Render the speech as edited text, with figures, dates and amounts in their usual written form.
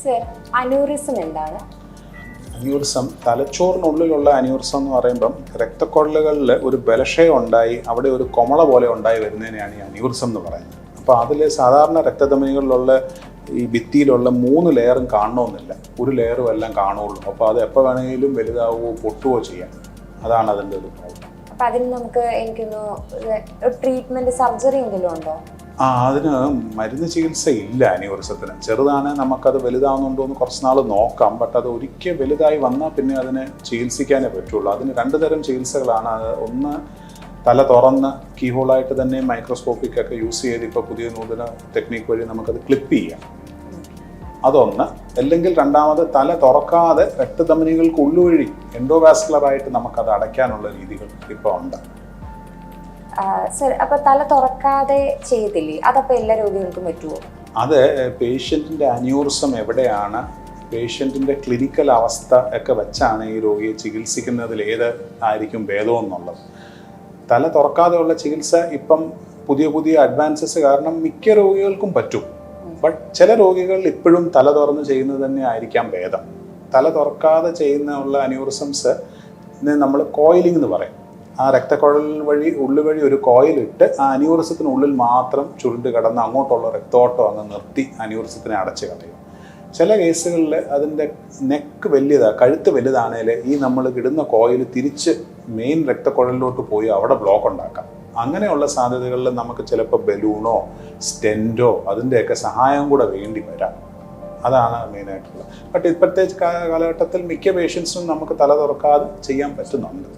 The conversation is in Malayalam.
സർ, അന്യൂറിസം എന്താണ്? അന്യൂറിസം തലച്ചോറിനുള്ളിലുള്ള അന്യൂറിസം എന്ന് പറയുമ്പം രക്തക്കൊഴലുകളിൽ ഒരു ബലക്ഷയം ഉണ്ടായി അവിടെ ഒരു കൊമള പോലെ ഉണ്ടായി വരുന്നതിനെയാണ് ഈ അന്യൂറിസം എന്ന് പറയുന്നത്. അപ്പോൾ അതിൽ സാധാരണ രക്തധമനികളിലുള്ള ഈ ഭിത്തിയിലുള്ള 3 ലെയറും കാണണമെന്നില്ല, ഒരു ലെയറും എല്ലാം കാണുള്ളൂ. അപ്പോൾ അത് എപ്പോൾ വേണമെങ്കിലും വലുതാവുകയോ പൊട്ടുകയോ ചെയ്യാം. അതാണ് അതിൻ്റെ ഒരു പ്രോബ്ലം. അപ്പോൾ അതിന് നമുക്ക് എനിക്കൊന്ന് ട്രീറ്റ്മെൻറ്റ് സർജറി എന്തെങ്കിലും ഉണ്ടോ? അതിന് മരുന്ന് ചികിത്സ ഇല്ല അന്യൂറിസത്തിന്. ചെറുതാണ്, നമുക്കത് വലുതാവുന്നുണ്ടോ എന്ന് കുറച്ച് നാൾ നോക്കാം. ബട്ട് അത് ഒരിക്കൽ വലുതായി വന്നാൽ പിന്നെ അതിനെ ചികിത്സിക്കാനേ പറ്റുള്ളൂ. അതിന് 2 തരം ചികിത്സകളാണ്. ഒന്ന് തല തുറന്ന് കീഹോളായിട്ട് തന്നെ മൈക്രോസ്കോപ്പിക് ഒക്കെ യൂസ് ചെയ്ത് ഇപ്പോൾ പുതിയ നൂതന ടെക്നിക്ക് വഴി നമുക്കത് ക്ലിപ്പ് ചെയ്യാം. അതൊന്ന്. അല്ലെങ്കിൽ രണ്ടാമത് തല തുറക്കാതെ രക്തധമനികൾക്ക് ഉള്ളുവഴി എൻഡോവാസ്കുലറായിട്ട് നമുക്കത് അടയ്ക്കാനുള്ള രീതികൾ ഇപ്പോൾ ഉണ്ട്. സർ, അപ്പോൾ തല തുറക്കാതെ ചെയ്തില്ലേ, അതപ്പോൾ എല്ലാ രോഗികൾക്കും പറ്റുമോ? അത് പേഷ്യൻറ്റിൻ്റെ അന്യൂറിസം എവിടെയാണ്, പേഷ്യൻറ്റിൻ്റെ ക്ലിനിക്കൽ അവസ്ഥ ഒക്കെ വെച്ചാണ് ഈ രോഗിയെ ചികിത്സിക്കുന്നതിൽ ഏത് ആയിരിക്കും ഭേദമെന്നുള്ളത്. തല തുറക്കാതെയുള്ള ചികിത്സ ഇപ്പം പുതിയ അഡ്വാൻസസ് കാരണം മിക്ക രോഗികൾക്കും പറ്റും. ബട്ട് ചില രോഗികൾ ഇപ്പോഴും തല തുറന്ന് ചെയ്യുന്നത് തന്നെ ആയിരിക്കാം ഭേദം. തല തുറക്കാതെ ചെയ്യുന്ന അന്യൂറിസംസ് നമ്മൾ കോയിലിംഗ് എന്ന് പറയും. ആ രക്തക്കുഴൽ വഴി ഉള്ളുവഴി ഒരു കോയിലിട്ട് ആ അന്യൂറിസത്തിനുള്ളിൽ മാത്രം ചുരുണ്ട് കിടന്ന് അങ്ങോട്ടുള്ള രക്തോട്ടം അങ്ങ് നിർത്തി അന്യൂറിസത്തിനെ അടച്ച് കളയും. ചില കേസുകളിൽ അതിൻ്റെ നെക്ക് വലിയതാണ്, കഴുത്ത് വലുതാണെങ്കിൽ ഈ നമ്മൾ ഇടുന്ന കോയിൽ തിരിച്ച് മെയിൻ രക്തക്കുഴലിലോട്ട് പോയി അവിടെ ബ്ലോക്ക് ഉണ്ടാക്കാം. അങ്ങനെയുള്ള സാധ്യതകളിൽ നമുക്ക് ചിലപ്പോൾ ബലൂണോ സ്റ്റെൻറ്റോ അതിൻ്റെയൊക്കെ സഹായം കൂടെ വേണ്ടി വരാം. അതാണ് മെയിനായിട്ടുള്ളത്. ബട്ട് ഇപ്പോഴത്തെ കാലഘട്ടത്തിൽ മിക്ക പേഷ്യൻസിനും നമുക്ക് തല തുറക്കാതെ ചെയ്യാൻ പറ്റുന്നുണ്ട്.